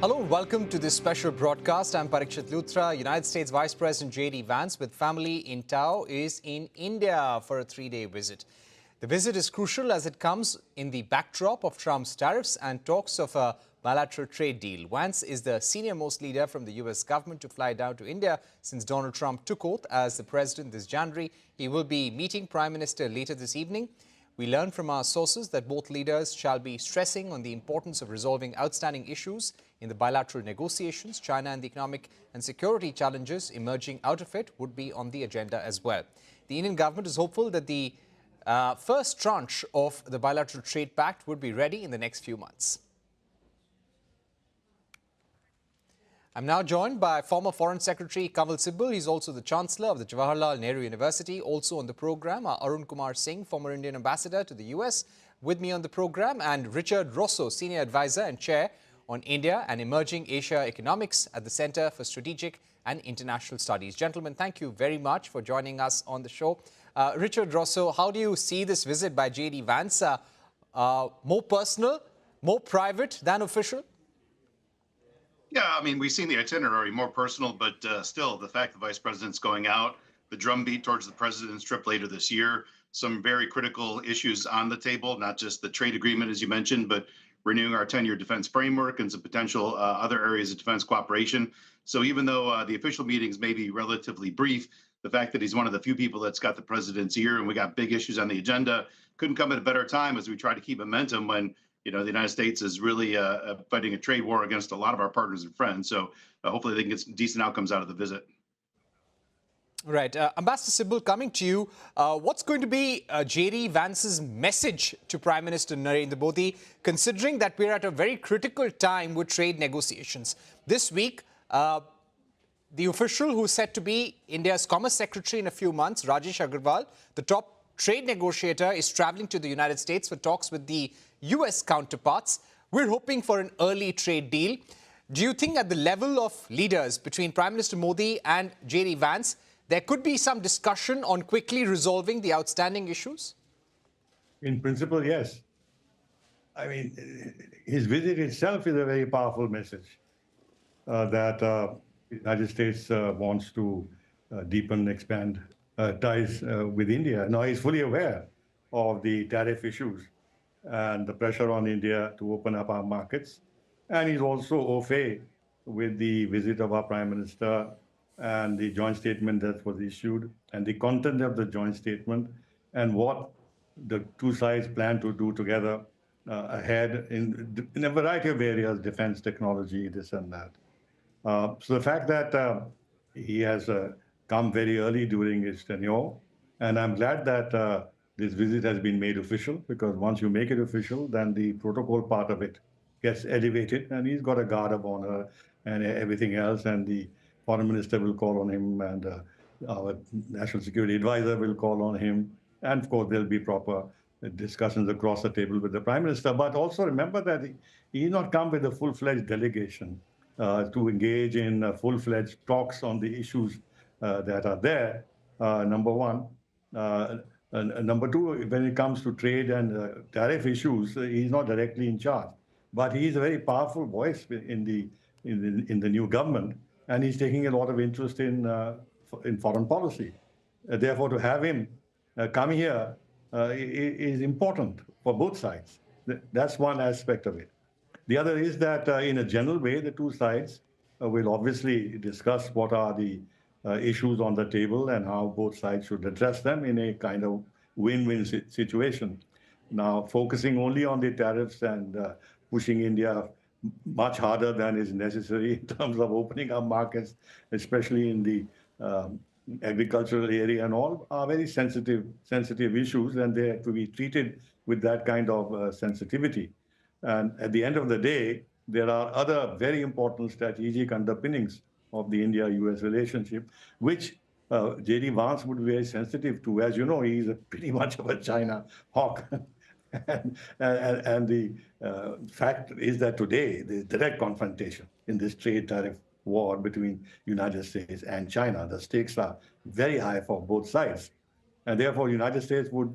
Hello, welcome to this special broadcast. I'm Parikshit Luthra. United States Vice President JD Vance, with family in Tao, is in India for a three-day visit. The visit is crucial as it comes in the backdrop of Trump's tariffs and talks of a bilateral trade deal. Vance is the senior-most leader from the US government to fly down to India since Donald Trump took oath as the president this January. He will be meeting Prime Minister later this evening. We learned from our sources that both leaders shall be stressing on the importance of resolving outstanding issues in the bilateral negotiations. China and the economic and security challenges emerging out of it would be on the agenda as well. The Indian government is hopeful that the first tranche of the bilateral trade pact would be ready in the next few months. I'm now joined by former Foreign Secretary Kanwal Sibal. He's also the Chancellor of the Jawaharlal Nehru University. Also on the program are Arun Kumar Singh, former Indian Ambassador to the US, with me on the program, and Richard Rosso, Senior Advisor and Chair on India and Emerging Asia Economics at the Center for Strategic and International Studies. Gentlemen, thank you very much for joining us on the show. Richard Rosso, how do you see this visit by JD Vance? More personal, more private than official? Yeah, I mean, we've seen the itinerary, more personal, but still the fact the vice president's going out, the drumbeat towards the president's trip later this year, some very critical issues on the table, not just the trade agreement, as you mentioned, but renewing our 10-year defense framework and some potential other areas of defense cooperation. So even though the official meetings may be relatively brief, the fact that he's one of the few people that's got the president's ear and we got big issues on the agenda couldn't come at a better time as we try to keep momentum when the United States is really fighting a trade war against a lot of our partners and friends. So hopefully they can get some decent outcomes out of the visit. Right. Ambassador Sibal, coming to you, what's going to be JD Vance's message to Prime Minister Narendra Modi, considering that we're at a very critical time with trade negotiations? This week, the official who's set to be India's Commerce Secretary in a few months, Rajesh Agrawal, the top trade negotiator, is traveling to the United States for talks with the US counterparts. We're hoping for an early trade deal. Do you think at the level of leaders between Prime Minister Modi and JD Vance, there could be some discussion on quickly resolving the outstanding issues? In principle, yes. I mean, his visit itself is a very powerful message that the United States wants to deepen, expand ties with India. Now, he's fully aware of the tariff issues and the pressure on India to open up our markets. And he's also au fait with the visit of our Prime Minister and the joint statement that was issued and the content of the joint statement and what the two sides plan to do together ahead in a variety of areas, defense, technology, this and that. So the fact that he has come very early during his tenure, and I'm glad that this visit has been made official, because once you make it official, then the protocol part of it gets elevated, and he's got a guard of honor and everything else, and the foreign minister will call on him, and our national security advisor will call on him, and of course there'll be proper discussions across the table with the Prime Minister. But also remember that he's not come with a full-fledged delegation to engage in full-fledged talks on the issues that are there, number one. Number two, when it comes to trade and tariff issues, he's not directly in charge, but he's a very powerful voice in the new government, and he's taking a lot of interest in foreign policy. Therefore, to have him come here is important for both sides. That's one aspect of it. The other is that in a general way, the two sides will obviously discuss what are the issues on the table and how both sides should address them in a kind of win-win situation. Now, focusing only on the tariffs and pushing India much harder than is necessary in terms of opening up markets, especially in the agricultural area and all, are very sensitive issues, and they have to be treated with that kind of sensitivity. And at the end of the day, there are other very important strategic underpinnings of the India-US relationship, which JD Vance would be very sensitive to. As you know, he's pretty much of a China hawk. and the fact is that today, there's direct confrontation in this trade tariff war between United States and China. The stakes are very high for both sides. And therefore, United States would,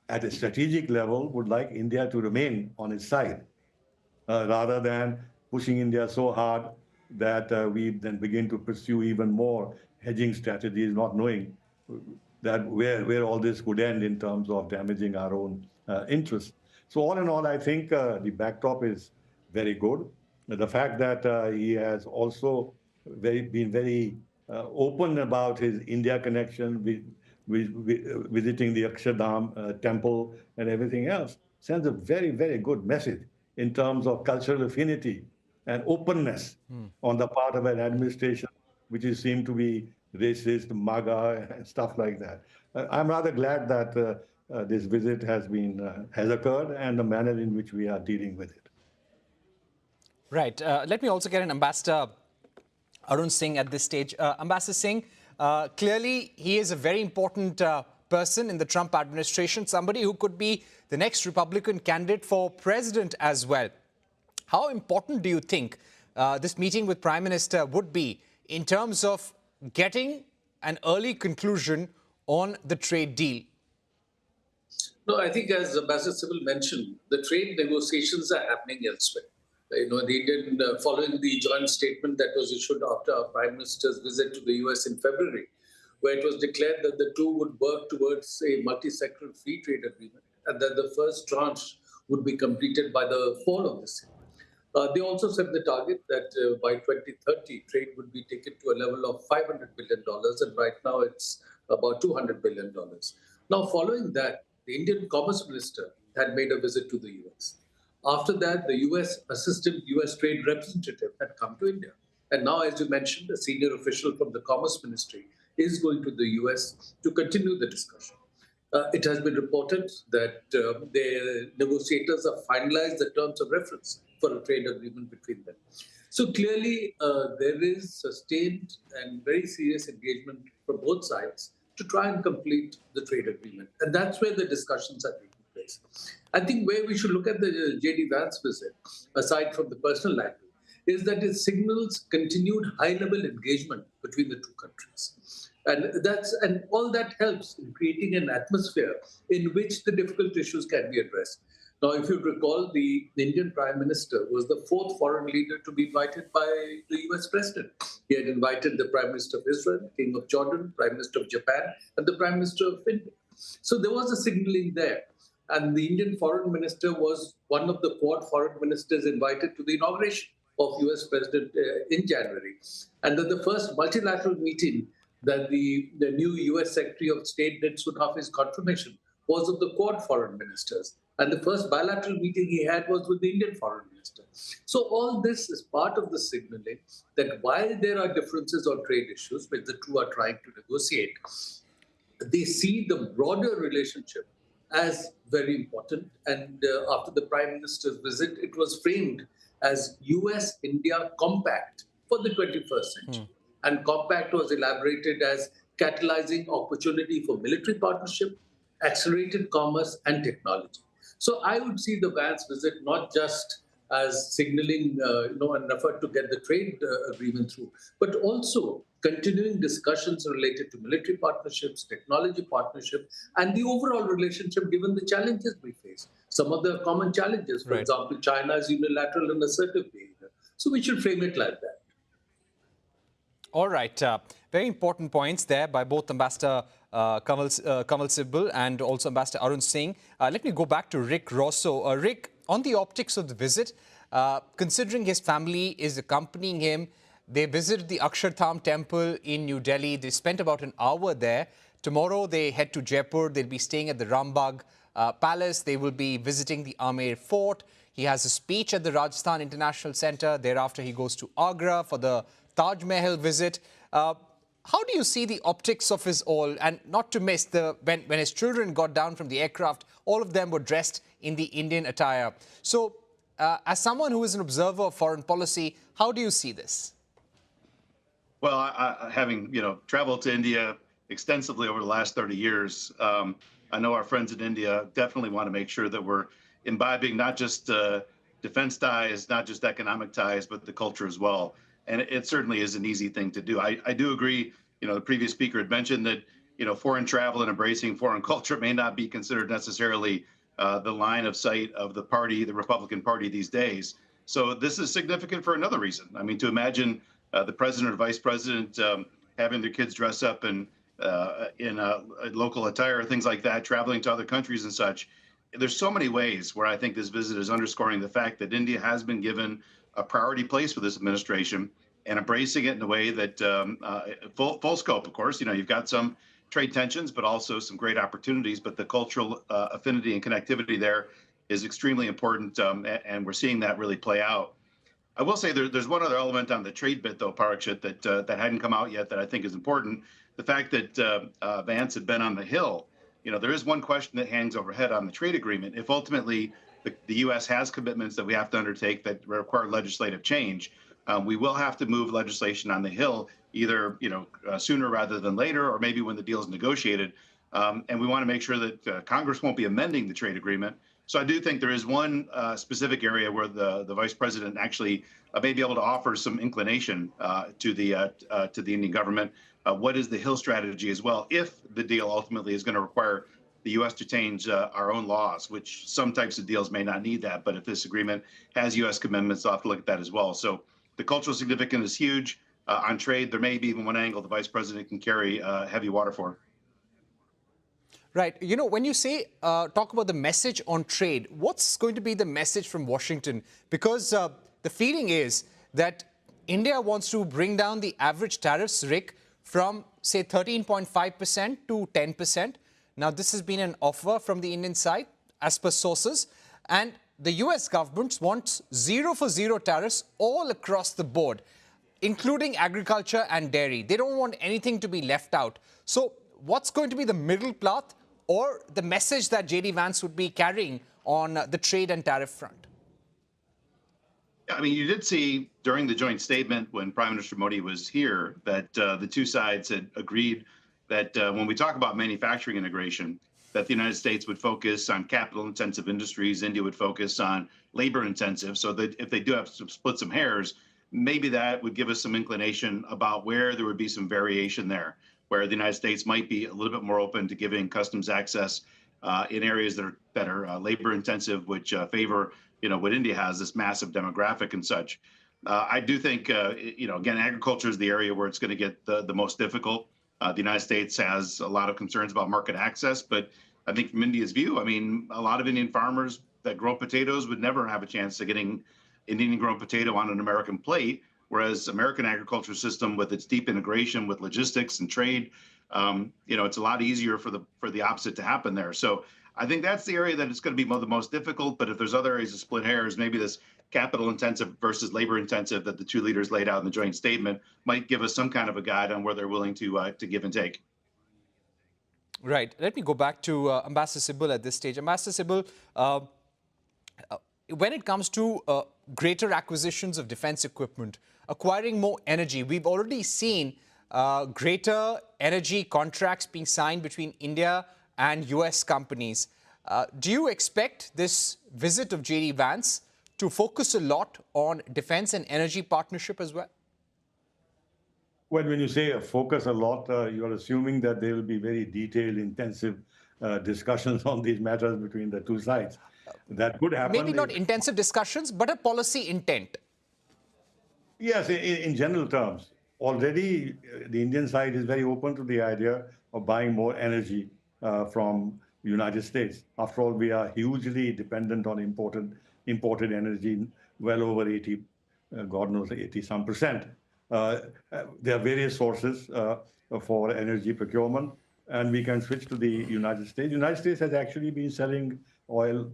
at a strategic level, would like India to remain on its side, rather than pushing India so hard that we then begin to pursue even more hedging strategies, not knowing that where all this would end in terms of damaging our own interests. So all in all, I think the backdrop is very good. The fact that he has also been very open about his India connection, visiting the Akshardham temple and everything else, sends a very, very good message in terms of cultural affinity and openness on the part of an administration which is seemed to be racist, MAGA, and stuff like that. I'm rather glad that this visit has occurred and the manner in which we are dealing with it. Right. Let me also get an Ambassador Arun Singh at this stage. Ambassador Singh, clearly he is a very important person in the Trump administration, somebody who could be the next Republican candidate for president as well. How important do you think this meeting with Prime Minister would be in terms of getting an early conclusion on the trade deal? No, I think as Ambassador Sybil mentioned, the trade negotiations are happening elsewhere. The Indian, following the joint statement that was issued after our Prime Minister's visit to the US in February, where it was declared that the two would work towards a multi-sectoral free trade agreement and that the first tranche would be completed by the fall of this year. They also set the target that by 2030, trade would be taken to a level of $500 billion, and right now it's about $200 billion. Now, following that, the Indian Commerce Minister had made a visit to the US. After that, the Assistant US Trade Representative had come to India. And now, as you mentioned, a senior official from the Commerce Ministry is going to the US to continue the discussion. It has been reported that the negotiators have finalized the terms of reference for a trade agreement between them. So clearly, there is sustained and very serious engagement from both sides to try and complete the trade agreement. And that's where the discussions are taking place. I think where we should look at the JD Vance visit, aside from the personal angle, is that it signals continued high-level engagement between the two countries. And all that helps in creating an atmosphere in which the difficult issues can be addressed. Now, if you recall, the Indian Prime Minister was the fourth foreign leader to be invited by the US President. He had invited the Prime Minister of Israel, King of Jordan, Prime Minister of Japan, and the Prime Minister of India. So there was a signaling there. And the Indian Foreign Minister was one of the Quad foreign ministers invited to the inauguration of US President in January. And that the first multilateral meeting that the new US Secretary of State did soon after his confirmation was of the Quad foreign ministers. And the first bilateral meeting he had was with the Indian foreign minister. So all this is part of the signaling that while there are differences on trade issues, which the two are trying to negotiate, they see the broader relationship as very important. And after the Prime Minister's visit, it was framed as US-India Compact for the 21st century. And Compact was elaborated as catalyzing opportunity for military partnership, accelerated commerce, and technology. So I would see the Vance visit not just as signaling an effort to get the trade agreement through, but also continuing discussions related to military partnerships, technology partnership, and the overall relationship given the challenges we face. Some of the common challenges, for example, China's unilateral and assertive behavior. So we should frame it like that. All right. Very important points there by both Ambassador Kamal Sibal and also Ambassador Arun Singh. Let me go back to Rick Rosso. Rick, on the optics of the visit, considering his family is accompanying him, they visited the Akshardham temple in New Delhi. They spent about an hour there. Tomorrow they head to Jaipur. They'll be staying at the Rambagh Palace. They will be visiting the Amer Fort. He has a speech at the Rajasthan International Centre. Thereafter, he goes to Agra for the Taj Mahal visit. How do you see the optics of his all? And not to miss, when his children got down from the aircraft, all of them were dressed in the Indian attire. So as someone who is an observer of foreign policy, how do you see this? Well, having traveled to India extensively over the last 30 years, I know our friends in India definitely want to make sure that we're imbibing not just defense ties, not just economic ties, but the culture as well. And it certainly is an easy thing to do. I do agree, the previous speaker had mentioned that, foreign travel and embracing foreign culture may not be considered necessarily the line of sight of the party, the Republican Party these days. So this is significant for another reason. I mean, to imagine the president or vice president having their kids dress up in a local attire, things like that, traveling to other countries and such. There's so many ways where I think this visit is underscoring the fact that India has been given a priority place for this administration and embracing it in a way that full scope, of course. You know, you've got some trade tensions, but also some great opportunities. But the cultural affinity and connectivity there is extremely important, and we're seeing that really play out. I will say there's one other element on the trade bit, though, Parikshit, that hadn't come out yet that I think is important. The fact that Vance had been on the Hill. You know, there is one question that hangs overhead on the trade agreement. If ultimately the U.S. has commitments that we have to undertake that require legislative change, we will have to move legislation on the Hill either, sooner rather than later, or maybe when the deal is negotiated. And we want to make sure that Congress won't be amending the trade agreement. So I do think there is one specific area where the vice president actually may be able to offer some inclination to the Indian government. What is the Hill strategy as well, if the deal ultimately is going to require the U.S. to change our own laws, which some types of deals may not need that. But if this agreement has U.S. commitments, I'll have to look at that as well. So the cultural significance is huge. On trade, there may be even one angle the vice president can carry heavy water for. Right. You know, when you say talk about the message on trade, what's going to be the message from Washington? Because the feeling is that India wants to bring down the average tariffs, Rick, from, say, 13.5% to 10%. Now, this has been an offer from the Indian side, as per sources. And the U.S. government wants 0 for 0 tariffs all across the board, including agriculture and dairy. They don't want anything to be left out. So what's going to be the middle path or the message that JD Vance would be carrying on the trade and tariff front? I mean, you did see during the joint statement when Prime Minister Modi was here that the two sides had agreed that when we talk about manufacturing integration, that the United States would focus on capital-intensive industries, India would focus on labor-intensive, so that if they do have to split some hairs, maybe that would give us some inclination about where there would be some variation there, where the United States might be a little bit more open to giving customs access in areas that are labor-intensive, which favor what India has, this massive demographic and such. I do think, again, agriculture is the area where it's going to get the most difficult. The United States has a lot of concerns about market access, but I think from India's view, I mean, a lot of Indian farmers that grow potatoes would never have a chance of getting an Indian-grown potato on an American plate, whereas American agriculture system, with its deep integration with logistics and trade, it's a lot easier for the opposite to happen there. So I think that's the area that it's going to be the most difficult. But if there's other areas of split hairs, maybe this capital-intensive versus labor-intensive that the two leaders laid out in the joint statement might give us some kind of a guide on where they're willing to give and take. Right. Let me go back to Ambassador Sibal at this stage. Ambassador Sibal, when it comes to greater acquisitions of defense equipment, acquiring more energy, we've already seen greater energy contracts being signed between India and U.S. companies. Do you expect this visit of JD Vance to focus a lot on defense and energy partnership as well? Well, when you say focus a lot, you're assuming that there will be very detailed, intensive discussions on these matters between the two sides. That could happen. Maybe not intensive discussions, but a policy intent. Yes, in general terms. Already, the Indian side is very open to the idea of buying more energy from the United States. After all, we are hugely dependent on imported energy, well over 80, God knows, 80-some percent. There are various sources for energy procurement, and we can switch to the United States. The United States has actually been selling oil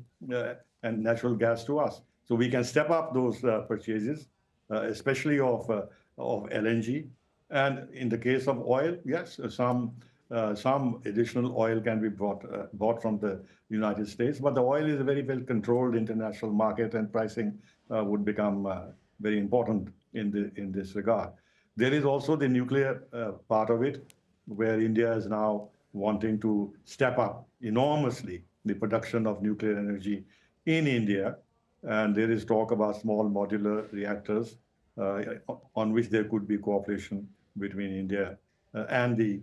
and natural gas to us. So we can step up those purchases, especially of LNG. And in the case of oil, yes, some additional oil can be bought from the United States. But the oil is a very well-controlled international market, and pricing would become very important in this regard. There is also the nuclear part of it, where India is now wanting to step up enormously the production of nuclear energy in India. And there is talk about small modular reactors on which there could be cooperation between India and the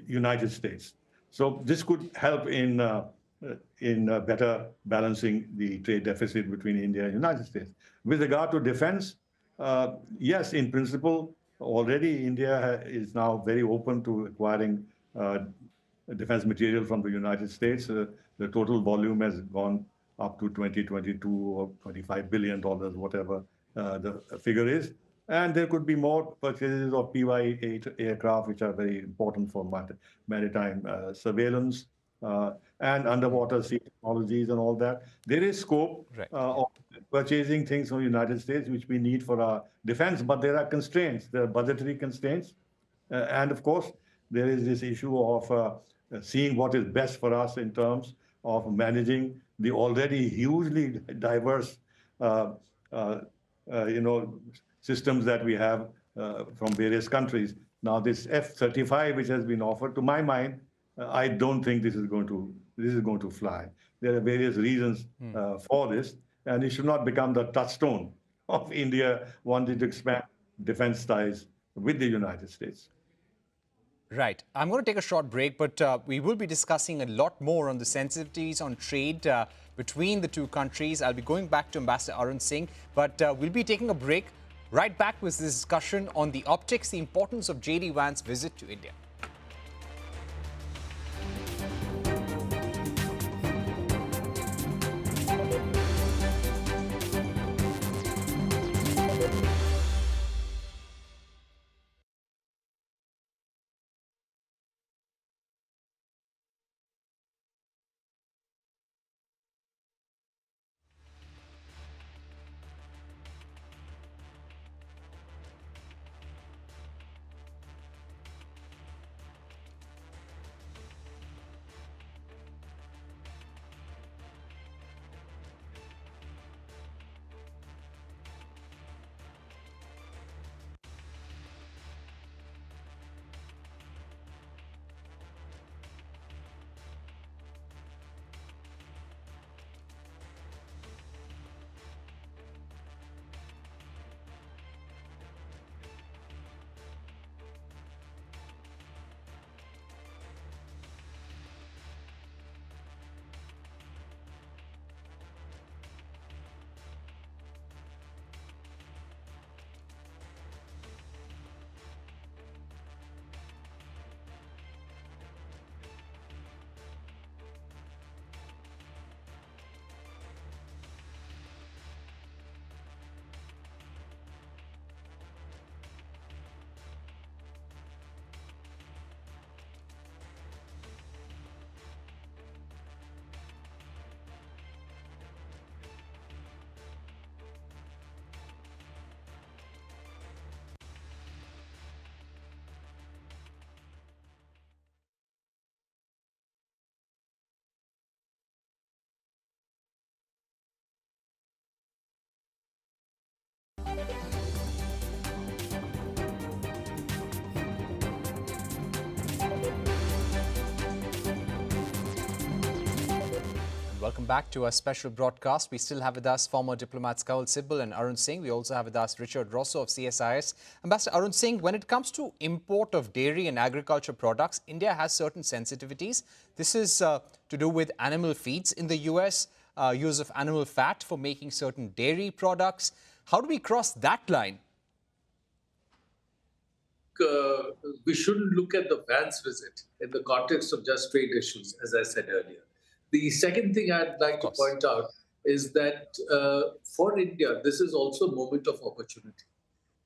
United States. So this could help in in better balancing the trade deficit between India and the United States. With regard to defense, yes, in principle, already India is now very open to acquiring defense material from the United States. The total volume has gone up to 2022 or $25 billion, whatever the figure is. And there could be more purchases of PY-8 aircraft, which are very important for maritime surveillance and underwater sea technologies and all that. There is scope Right. of purchasing things from the United States, which we need for our defense, but there are constraints. There are budgetary constraints. And of course, there is this issue of seeing what is best for us in terms of managing the already hugely diverse, systems that we have from various countries. Now, this F-35, which has been offered, to my mind, I don't think this is going to fly. There are various reasons for this, and it should not become the touchstone of India wanting to expand defense ties with the United States. Right. I'm going to take a short break, but we will be discussing a lot more on the sensitivities on trade between the two countries. I'll be going back to Ambassador Arun Singh, but we'll be taking a break. Right back with this discussion on the optics, the importance of JD Vance's visit to India. Welcome back to our special broadcast. We still have with us former diplomats Kawal Sibal and Arun Singh. We also have with us Richard Rosso of CSIS. Ambassador Arun Singh, when it comes to import of dairy and agriculture products, India has certain sensitivities. This is to do with animal feeds in the US, use of animal fat for making certain dairy products. How do we cross that line? We shouldn't look at the Vance visit in the context of just trade issues, as I said earlier. The second thing I'd like to point out is that for India, this is also a moment of opportunity.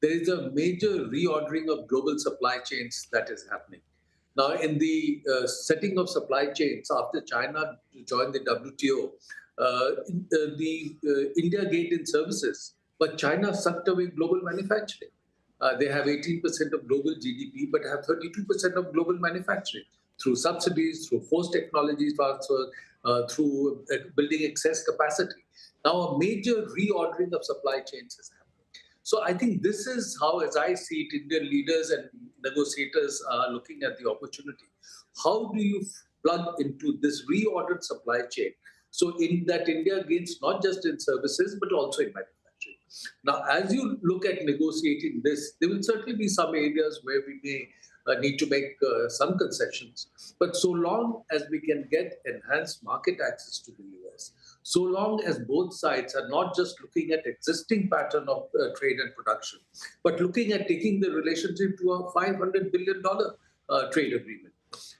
There is a major reordering of global supply chains that is happening. Now, in the setting of supply chains after China joined the WTO, India gained in services, but China sucked away global manufacturing. They have 18% of global GDP, but have 32% of global manufacturing through subsidies, through forced technology transfer, through building excess capacity. Now, a major reordering of supply chains is happening. So I think this is how, as I see it, Indian leaders and negotiators are looking at the opportunity. How do you plug into this reordered supply chain so in that India gains not just in services, but also in manufacturing? Now, as you look at negotiating this, there will certainly be some areas where we may need to make some concessions. But so long as we can get enhanced market access to the US, so long as both sides are not just looking at existing pattern of trade and production, but looking at taking the relationship to a $500 billion trade agreement.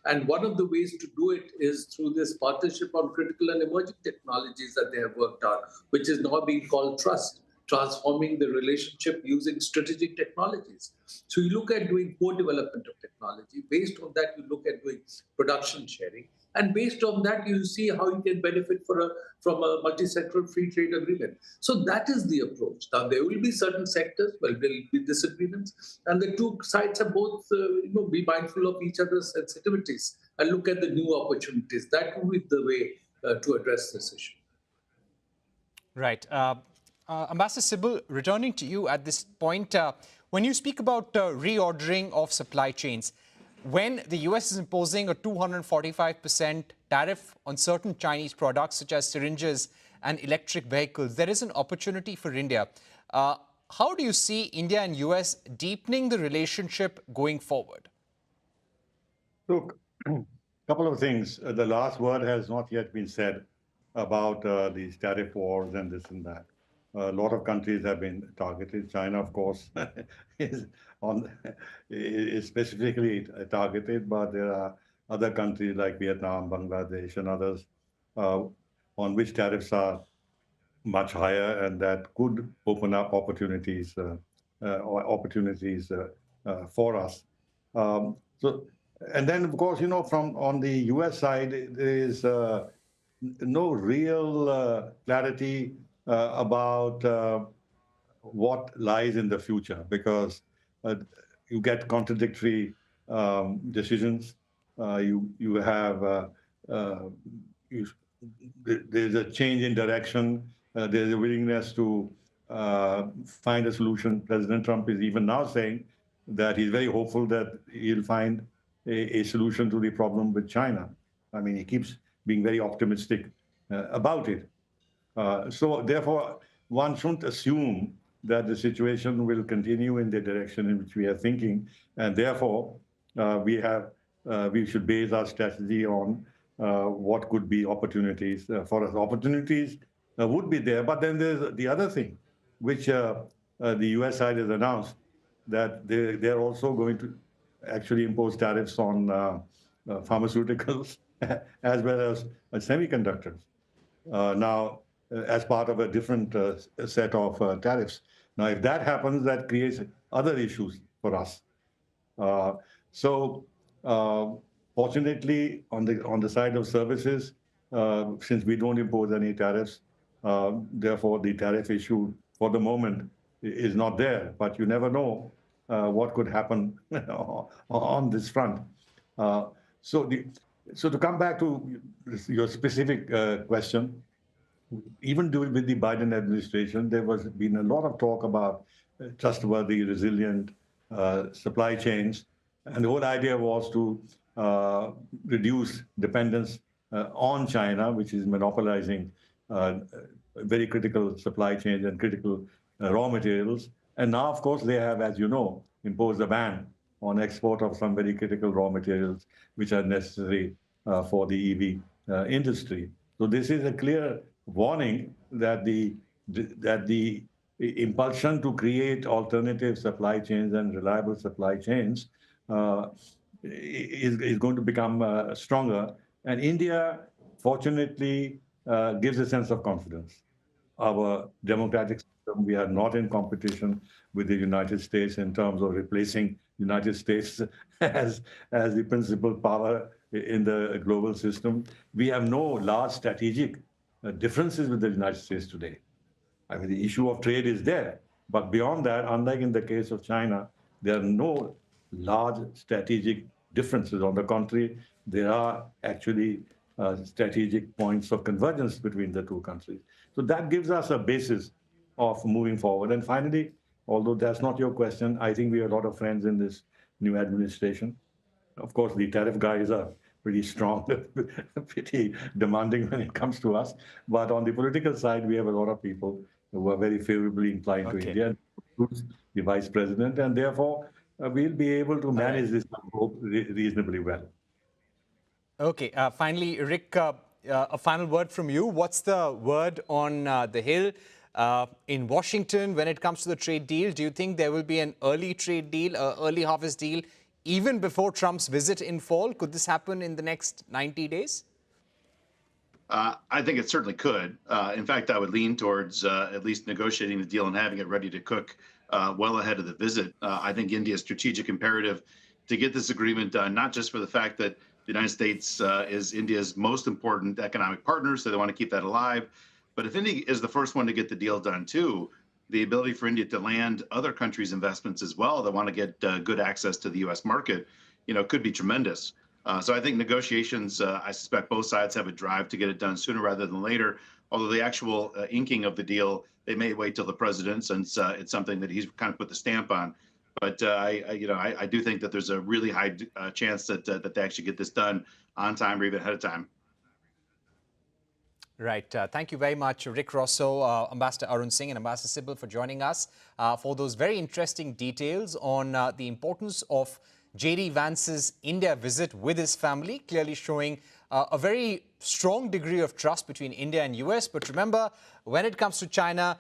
And one of the ways to do it is through this partnership on critical and emerging technologies that they have worked out, which is now being called TRUST, transforming the relationship using strategic technologies. So you look at doing co-development of technology. Based on that, you look at doing production sharing. And based on that, you see how you can benefit from a multi-sectoral free trade agreement. So that is the approach. Now, there will be certain sectors where there will be disagreements, and the two sides are both, be mindful of each other's sensitivities and look at the new opportunities. That will be the way to address this issue. Right. Ambassador Sybil, returning to you at this point, when you speak about reordering of supply chains, when the US is imposing a 245% tariff on certain Chinese products such as syringes and electric vehicles, there is an opportunity for India. How do you see India and US deepening the relationship going forward? Look, a couple of things. The last word has not yet been said about these tariff wars and this and that. A lot of countries have been targeted. China, of course, is specifically targeted, but there are other countries like Vietnam, Bangladesh, and others on which tariffs are much higher, and that could open up opportunities for us. And then, of course, from on the U.S. side, there is no real clarity about what lies in the future, because you get contradictory decisions. You have there's a change in direction. There's a willingness to find a solution. President Trump is even now saying that he's very hopeful that he'll find a solution to the problem with China. I mean, he keeps being very optimistic about it. So therefore, one shouldn't assume that the situation will continue in the direction in which we are thinking, and therefore we should base our strategy on what could be opportunities for us. Opportunities would be there, but then there's the other thing, which the US side has announced, that they're also going to actually impose tariffs on pharmaceuticals as well as semiconductors. Now, as part of a different set of tariffs. Now, if that happens, that creates other issues for us. Fortunately, on the side of services, since we don't impose any tariffs, therefore the tariff issue for the moment is not there. But you never know what could happen on this front. So to come back to your specific question, even with the Biden administration, there was been a lot of talk about trustworthy, resilient supply chains. And the whole idea was to reduce dependence on China, which is monopolizing very critical supply chains and critical raw materials. And now, of course, they have, as you know, imposed a ban on export of some very critical raw materials, which are necessary for the EV industry. So this is a clear warning that the impulsion to create alternative supply chains and reliable supply chains is going to become stronger. And India, fortunately, gives a sense of confidence. Our democratic system, we are not in competition with the United States in terms of replacing the United States as the principal power in the global system. We have no large strategic differences with the United States today. I mean, the issue of trade is there. But beyond that, unlike in the case of China, there are no large strategic differences. On the contrary, there are actually strategic points of convergence between the two countries. So that gives us a basis of moving forward. And finally, although that's not your question, I think we have a lot of friends in this new administration. Of course, the tariff guys are pretty strong, pretty demanding when it comes to us. But on the political side, we have a lot of people who are very favorably inclined to India, the vice president. And therefore, we'll be able to manage this, I hope, reasonably well. Okay, finally, Rick, a final word from you. What's the word on the Hill in Washington when it comes to the trade deal? Do you think there will be an early trade deal, early harvest deal, even before Trump's visit in fall? Could this happen in the next 90 days? I think it certainly could. In fact, I would lean towards at least negotiating the deal and having it ready to cook well ahead of the visit. I think India's strategic imperative to get this agreement done, not just for the fact that the United States is India's most important economic partner, so they want to keep that alive. But if India is the first one to get the deal done too, the ability for India to land other countries' investments as well that want to get good access to the U.S. market, could be tremendous. So I think negotiations, I suspect both sides have a drive to get it done sooner rather than later. Although the actual inking of the deal, they may wait till the president, since it's something that he's kind of put the stamp on. But I do think that there's a really high chance that they actually get this done on time or even ahead of time. Right. Thank you very much, Rick Rosso, Ambassador Arun Singh and Ambassador Sybil for joining us for those very interesting details on the importance of JD Vance's India visit with his family, clearly showing a very strong degree of trust between India and US. But remember, when it comes to China,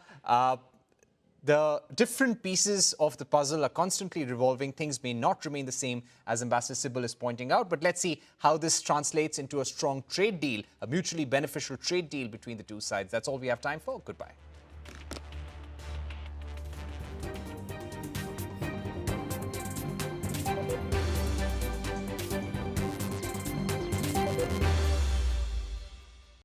the different pieces of the puzzle are constantly revolving. Things may not remain the same, as Ambassador Sybil is pointing out. But let's see how this translates into a strong trade deal, a mutually beneficial trade deal between the two sides. That's all we have time for. Goodbye.